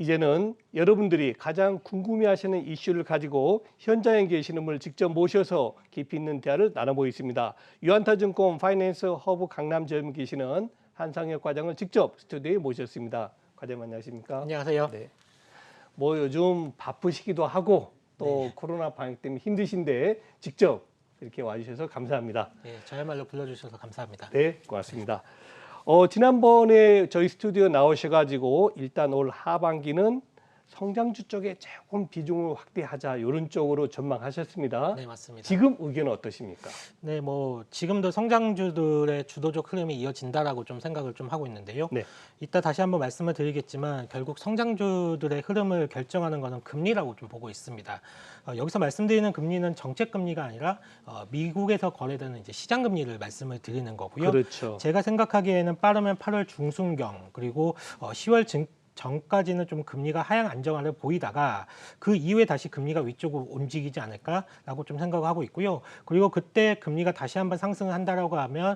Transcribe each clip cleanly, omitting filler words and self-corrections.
이제는 여러분들이 가장 궁금해하시는 이슈를 가지고 현장에 계시는 분을 직접 모셔서 깊이 있는 대화를 나눠보겠습니다. 유한타증권 파이낸스 허브 강남점에 계시는 한상혁 과장을 직접 스튜디오에 모셨습니다. 과장님 안녕하십니까? 안녕하세요. 네. 뭐 요즘 바쁘시기도 하고 또 코로나 방역 때문에 힘드신데 직접 이렇게 와주셔서 감사합니다. 네, 저야말로 불러주셔서 감사합니다. 네, 고맙습니다. 지난번에 저희 스튜디오 나오셔가지고 일단 올 하반기는 성장주 쪽에 조금 비중을 확대하자 이런 쪽으로 전망하셨습니다. 네, 맞습니다. 지금 의견은 어떠십니까? 네, 뭐 지금도 성장주들의 주도적 흐름이 이어진다라고 좀 생각을 좀 하고 있는데요. 네. 이따 다시 한번 말씀을 드리겠지만 결국 성장주들의 흐름을 결정하는 것은 금리라고 좀 보고 있습니다. 여기서 말씀드리는 금리는 정책 금리가 아니라 미국에서 거래되는 이제 시장 금리를 말씀을 드리는 거고요. 그렇죠. 제가 생각하기에는 빠르면 8월 중순경 그리고 10월 전까지는 좀 금리가 하향 안정화를 보이다가 그 이후에 다시 금리가 위쪽으로 움직이지 않을까라고 좀 생각을 하고 있고요. 그리고 그때 금리가 다시 한번 상승을 한다라고 하면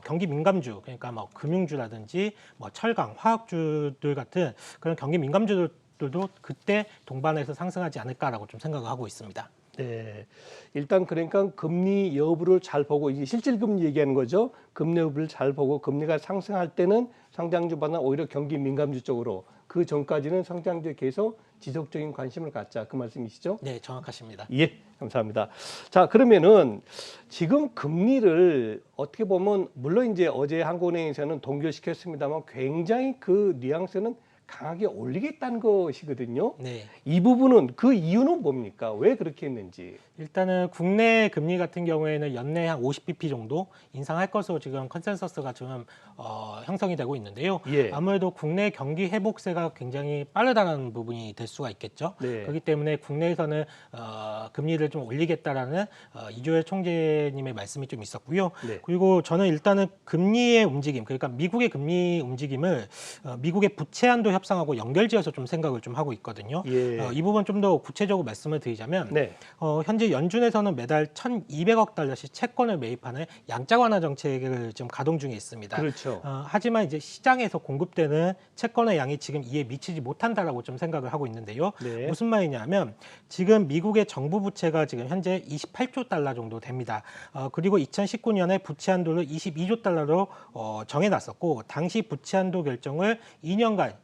경기 민감주, 그러니까 뭐 금융주라든지 뭐 철강, 화학주들 같은 그런 경기 민감주들도 그때 동반해서 상승하지 않을까라고 좀 생각을 하고 있습니다. 네, 일단 그러니까 금리 여부를 잘 보고 이게 실질 금리 얘기하는 거죠. 금리 여부를 잘 보고 금리가 상승할 때는 성장주보다 오히려 경기 민감주 쪽으로 그 전까지는 성장주에 계속 지속적인 관심을 갖자 그 말씀이시죠? 네, 정확하십니다. 예, 감사합니다. 자, 그러면은 지금 금리를 어떻게 보면 물론 이제 어제 한국은행에서는 동결시켰습니다만 굉장히 그 뉘앙스는 강하게 올리겠다는 것이거든요. 네. 이 부분은 그 이유는 뭡니까? 왜 그렇게 했는지. 일단은 국내 금리 같은 경우에는 연내 한 50bp 정도 인상할 것으로 지금 컨센서스가 지금 형성이 되고 있는데요. 예. 아무래도 국내 경기 회복세가 굉장히 빠르다는 부분이 될 수가 있겠죠. 네. 그렇기 때문에 국내에서는 금리를 좀 올리겠다라는 이주열 총재님의 말씀이 좀 있었고요. 네. 그리고 저는 일단은 금리의 움직임, 그러니까 미국의 금리 움직임을 미국의 부채 한도 협상하고 연결지어서 좀 생각을 좀 하고 있거든요. 예. 이 부분 좀 더 구체적으로 말씀을 드리자면 네. 현재 연준에서는 매달 1,200억 달러씩 채권을 매입하는 양자 완화 정책을 지금 가동 중에 있습니다. 그렇죠. 하지만 이제 시장에서 공급되는 채권의 양이 지금 이에 미치지 못한다라고 좀 생각을 하고 있는데요. 네. 무슨 말이냐면 지금 미국의 정부 부채가 지금 현재 28조 달러 정도 됩니다. 그리고 2019년에 부채 한도를 22조 달러로 정해놨었고 당시 부채 한도 결정을 2년간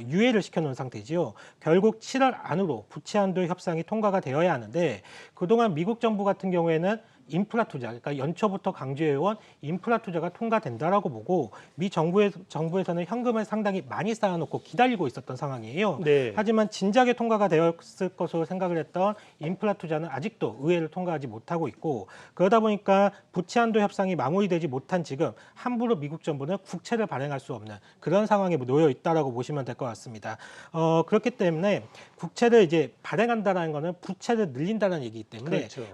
유예를 시켜놓은 상태지요. 결국 7월 안으로 부채 한도 협상이 통과가 되어야 하는데 그동안 미국 정부 같은 경우에는 인프라 투자, 그러니까 연초부터 강조해온 인프라 투자가 통과된다라고 보고 미 정부에서는 현금을 상당히 많이 쌓아놓고 기다리고 있었던 상황이에요. 네. 하지만 진작에 통과가 되었을 것으로 생각을 했던 인프라 투자는 아직도 의회를 통과하지 못하고 있고 그러다 보니까 부채 한도 협상이 마무리되지 못한 지금 함부로 미국 정부는 국채를 발행할 수 없는 그런 상황에 놓여 있다라고 보시면 될 것 같습니다. 그렇기 때문에 국채를 이제 발행한다라는 것은 부채를 늘린다는 얘기이기 때문에 그렇죠.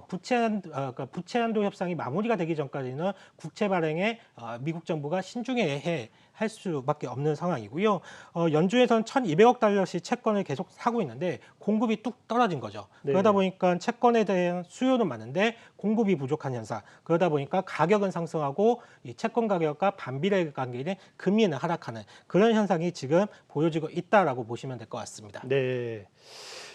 부채 한도 협상이 마무리가 되기 전까지는 국채 발행에 미국 정부가 신중해 할 수밖에 없는 상황이고요. 연준에서는 1,200억 달러씩 채권을 계속 사고 있는데 공급이 뚝 떨어진 거죠. 네. 그러다 보니까 채권에 대한 수요는 많은데 공급이 부족한 현상. 그러다 보니까 가격은 상승하고 이 채권 가격과 반비례 관계인 금리는 하락하는 그런 현상이 지금 보여지고 있다라고 보시면 될 것 같습니다. 네.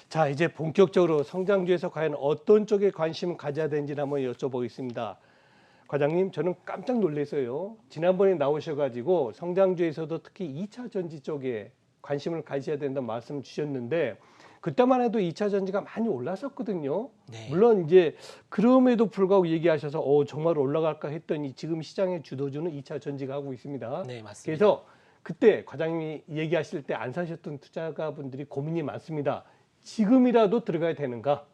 자, 이제 본격적으로 성장주에서 과연 어떤 쪽에 관심을 가져야 되는지 한번 여쭤보겠습니다. 과장님, 저는 깜짝 놀랐어요. 지난번에 나오셔가지고 성장주에서도 특히 2차 전지 쪽에 관심을 가져야 된다는 말씀 주셨는데 그때만 해도 2차 전지가 많이 올랐었거든요. 네. 물론 이제 그럼에도 불구하고 얘기하셔서 정말 올라갈까 했더니 지금 시장의 주도주는 2차 전지가 하고 있습니다. 네, 맞습니다. 그래서 그때 과장님이 얘기하실 때 안 사셨던 투자가분들이 고민이 많습니다. 지금이라도 들어가야 되는가?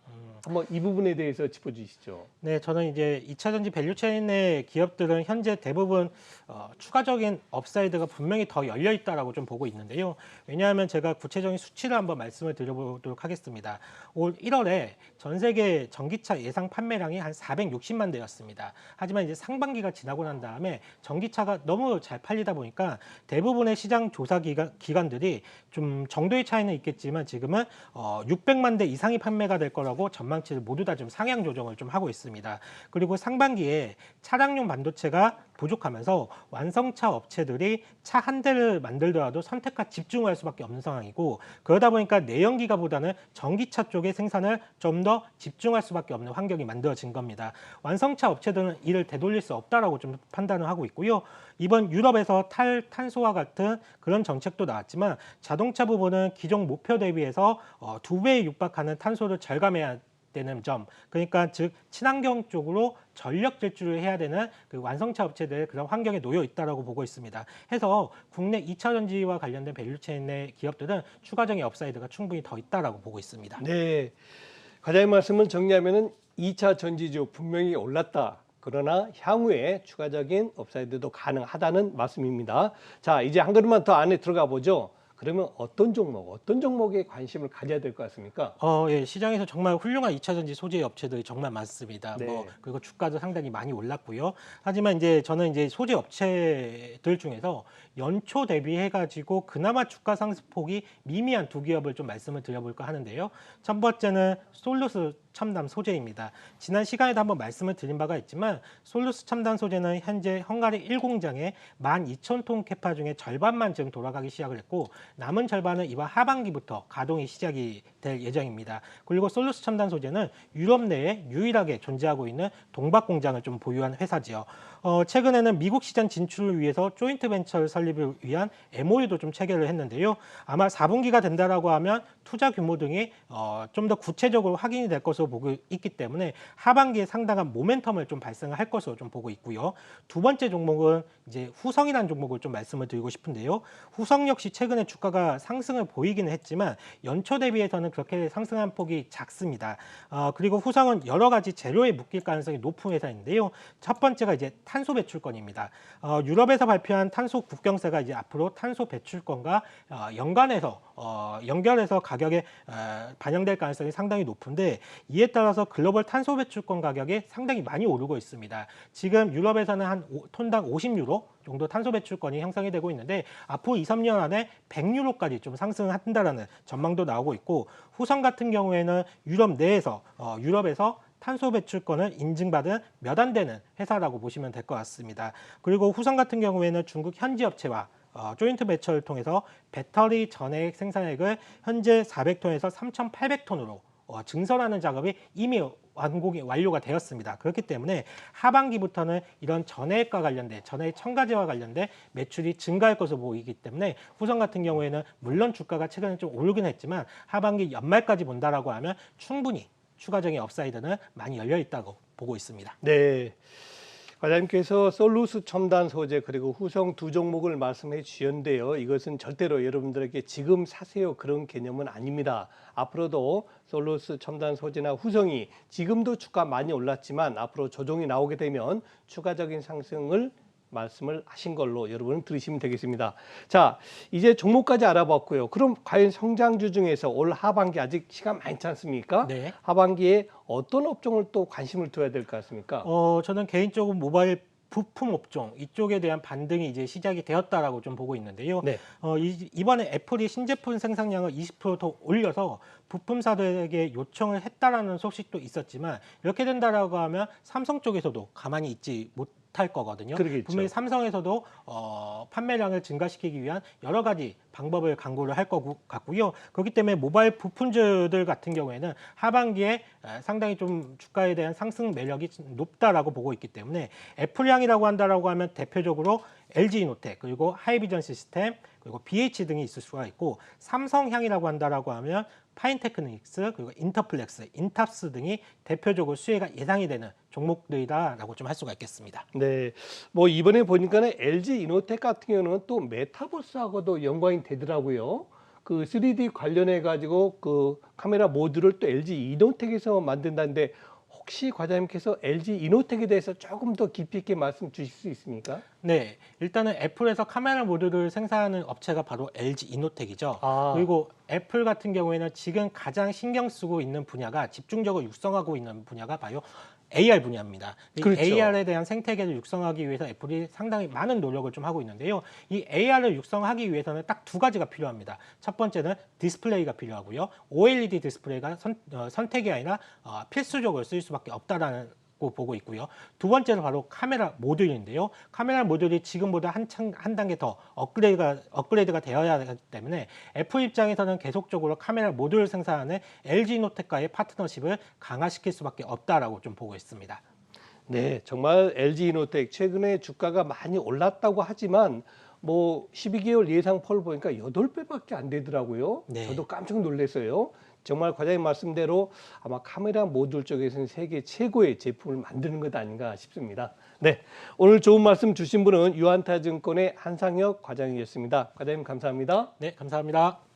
한번 이 부분에 대해서 짚어주시죠. 네, 저는 이제 2차 전지 밸류체인의 기업들은 현재 대부분 추가적인 업사이드가 분명히 더 열려 있다라고 좀 보고 있는데요. 왜냐하면 제가 구체적인 수치를 한번 말씀을 드려보도록 하겠습니다. 올 1월에 전 세계 전기차 예상 판매량이 한 460만 대였습니다. 하지만 이제 상반기가 지나고 난 다음에 전기차가 너무 잘 팔리다 보니까 대부분의 시장 조사 기관들이 좀 정도의 차이는 있겠지만 지금은 600만 대 이상이 판매가 될 거라고 전망치를 모두 다 좀 상향 조정을 좀 하고 있습니다. 그리고 상반기에 차량용 반도체가 부족하면서 완성차 업체들이 차 한 대를 만들더라도 선택과 집중을 할 수밖에 없는 상황이고, 그러다 보니까 내연기관보다는 전기차 쪽의 생산을 좀 더 집중할 수밖에 없는 환경이 만들어진 겁니다. 완성차 업체들은 이를 되돌릴 수 없다라고 좀 판단을 하고 있고요. 이번 유럽에서 탈탄소와 같은 그런 정책도 나왔지만 자동차 부분은 기존 목표 대비해서 2배에 육박하는 탄소를 절감해야 되는 점, 그러니까 즉 친환경 쪽으로 전력 질주를 해야 되는 그 완성차 업체들 그런 환경에 놓여 있다라고 보고 있습니다. 해서 국내 2차 전지와 관련된 밸류체인의 기업들은 추가적인 업사이드가 충분히 더 있다라고 보고 있습니다. 네. 과장님 말씀을 정리하면은 2차 전지주 분명히 올랐다. 그러나 향후에 추가적인 업사이드도 가능하다는 말씀입니다. 자, 이제 한 걸음만 더 안에 들어가 보죠. 그러면 어떤 종목에 관심을 가져야 될 것 같습니까? 예, 시장에서 정말 훌륭한 2차 전지 소재 업체들이 정말 많습니다. 네. 그리고 주가도 상당히 많이 올랐고요. 하지만 이제 저는 이제 소재 업체들 중에서 연초 대비해 가지고 그나마 주가 상승폭이 미미한 두 기업을 좀 말씀을 드려볼까 하는데요. 첫 번째는 솔루스 첨단 소재입니다. 지난 시간에도 한번 말씀을 드린 바가 있지만 솔루스 첨단 소재는 현재 헝가리 1공장에 12,000톤 캐파 중에 절반만 지금 돌아가기 시작을 했고, 남은 절반은 이번 하반기부터 가동이 시작이 될 예정입니다. 그리고 솔루스 첨단 소재는 유럽 내에 유일하게 존재하고 있는 동박 공장을 좀 보유한 회사지요. 최근에는 미국 시장 진출을 위해서 조인트 벤처를 설립을 위한 MOU도 좀 체결을 했는데요. 아마 4분기가 된다라고 하면 투자 규모 등이 좀 더 구체적으로 확인이 될 것으로 보고 있기 때문에 하반기에 상당한 모멘텀을 좀 발생을 할 것으로 좀 보고 있고요. 두 번째 종목은 이제 후성이라는 종목을 좀 말씀을 드리고 싶은데요. 후성 역시 최근에 주가가 상승을 보이기는 했지만 연초 대비해서는 그렇게 상승한 폭이 작습니다. 그리고 후성은 여러 가지 재료에 묶일 가능성이 높은 회사인데요. 첫 번째가 이제 탄소 배출권입니다. 유럽에서 발표한 탄소 국경세가 이제 앞으로 탄소 배출권과 연결해서 가격에 반영될 가능성이 상당히 높은데, 이에 따라서 글로벌 탄소 배출권 가격이 상당히 많이 오르고 있습니다. 지금 유럽에서는 한 톤당 50유로 정도 탄소 배출권이 형성이 되고 있는데 앞으로 2, 3년 안에 100유로까지 좀 상승한다라는 전망도 나오고 있고, 후성 같은 경우에는 유럽에서 탄소 배출권을 인증받은 몇 안 되는 회사라고 보시면 될 것 같습니다. 그리고 후성 같은 경우에는 중국 현지 업체와 조인트 벤처를 통해서 배터리 전해액 생산액을 현재 400톤에서 3,800톤으로 증설하는 작업이 이미 완료가 되었습니다. 그렇기 때문에 하반기부터는 이런 전해액과 관련된 전해액 첨가제와 관련된 매출이 증가할 것으로 보이기 때문에 후성 같은 경우에는 물론 주가가 최근에 좀 오르긴 했지만 하반기 연말까지 본다라고 하면 충분히 추가적인 업사이드는 많이 열려 있다고 보고 있습니다. 네. 과장님께서 솔루스 첨단 소재 그리고 후성 두 종목을 말씀해 주셨는데요. 이것은 절대로 여러분들에게 지금 사세요 그런 개념은 아닙니다. 앞으로도 솔루스 첨단 소재나 후성이 지금도 주가 많이 올랐지만 앞으로 조정이 나오게 되면 추가적인 상승을 말씀을 하신 걸로 여러분은 들으시면 되겠습니다. 자, 이제 종목까지 알아봤고요. 그럼 과연 성장주 중에서 올 하반기 아직 시간 많지 않습니까? 네. 하반기에 어떤 업종을 또 관심을 둬야 될 것 같습니까? 저는 개인적으로 모바일 부품 업종 이쪽에 대한 반등이 이제 시작이 되었다라고 좀 보고 있는데요. 네. 이번에 애플이 신제품 생산량을 20%더 올려서 부품사들에게 요청을 했다라는 소식도 있었지만, 이렇게 된다라고 하면 삼성 쪽에서도 가만히 있지 못할 거거든요. 그러겠죠. 분명히 삼성에서도 판매량을 증가시키기 위한 여러 가지 방법을 강구를 할 것 같고요. 그렇기 때문에 모바일 부품주들 같은 경우에는 하반기에 상당히 좀 주가에 대한 상승 매력이 높다라고 보고 있기 때문에, 애플향이라고 한다라고 하면 대표적으로 LG이노텍, 그리고 하이비전 시스템, 그리고 BH 등이 있을 수가 있고, 삼성향이라고 한다라고 하면 파인테크닉스, 그리고 인터플렉스, 인탑스 등이 대표적으로 수혜가 예상이 되는 종목들이다라고 좀 할 수가 있겠습니다. 네, 뭐 이번에 보니까는 LG 이노텍 같은 경우는 또 메타버스하고도 연관이 되더라고요. 그 3D 관련해 가지고 그 카메라 모듈을 또 LG 이노텍에서 만든다는데, 혹시 과장님께서 LG 이노텍에 대해서 조금 더 깊이 있게 말씀 주실 수 있습니까? 네, 일단은 애플에서 카메라 모듈을 생산하는 업체가 바로 LG 이노텍이죠. 아. 그리고 애플 같은 경우에는 지금 가장 신경 쓰고 있는 분야가, 집중적으로 육성하고 있는 분야가 바로 AR 분야입니다. 그렇죠. AR에 대한 생태계를 육성하기 위해서 애플이 상당히 많은 노력을 좀 하고 있는데요. 이 AR을 육성하기 위해서는 딱 두 가지가 필요합니다. 첫 번째는 디스플레이가 필요하고요. OLED 디스플레이가 선택이 아니라 필수적으로 쓸 수밖에 없다라는 보고 있고요. 두 번째는 바로 카메라 모듈인데요. 카메라 모듈이 지금보다 한 단계 더 업그레이드가 되어야 하기 때문에 애플 입장에서는 계속적으로 카메라 모듈 생산하는 LG노텍과의 파트너십을 강화시킬 수밖에 없다라고 좀 보고 있습니다. 네, 정말 LG이노텍 최근에 주가가 많이 올랐다고 하지만 뭐 12개월 예상 펄 보니까 8배밖에 안 되더라고요. 네. 저도 깜짝 놀랐어요. 정말 과장님 말씀대로 아마 카메라 모듈 쪽에서는 세계 최고의 제품을 만드는 것 아닌가 싶습니다. 네, 오늘 좋은 말씀 주신 분은 유한타증권의 한상혁 과장이었습니다. 과장님 감사합니다. 네, 감사합니다.